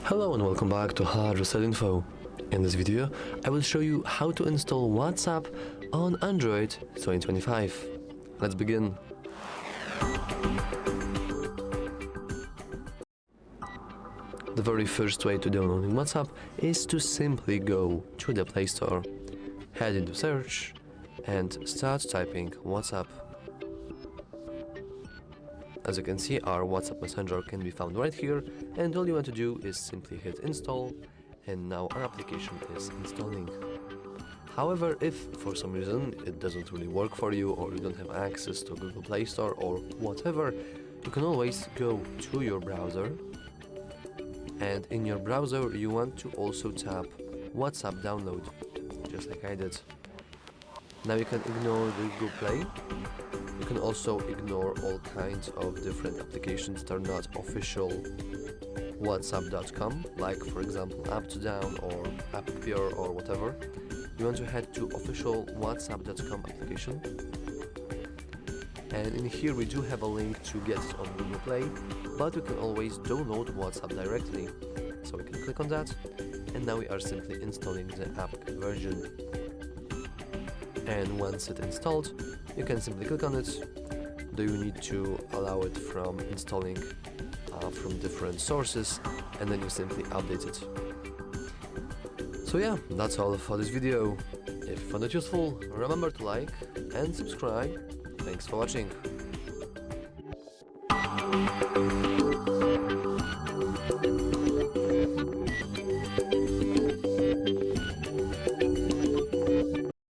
Hello and welcome back to HardReset.Info. In this video, I will show you how to install WhatsApp on Android 2025. Let's begin. The very first way to download WhatsApp is to simply go to the Play Store, head into search, and start typing WhatsApp. As you can see, our WhatsApp Messenger can be found right here, and all you want to do is simply hit install, and now our application is installing. However, if for some reason it doesn't really work for you, or you don't have access to Google Play Store or whatever, you can always go to your browser, and in your browser you want to also tap WhatsApp download, just like I did. Now you can ignore the Google Play. You can also ignore all kinds of different applications that are not official whatsapp.com, like for example AppToDown or AppPure or whatever. You want to head to official whatsapp.com application, and in here we do have a link to get it on Google Play, but we can always download WhatsApp directly. So we can click on that, and now we are simply installing the app version. And once it's installed, you can simply click on it. Do you need to allow it from installing from different sources, and then you simply update it. So yeah, that's all for this video. If you found it useful, remember to like and subscribe. Thanks for watching.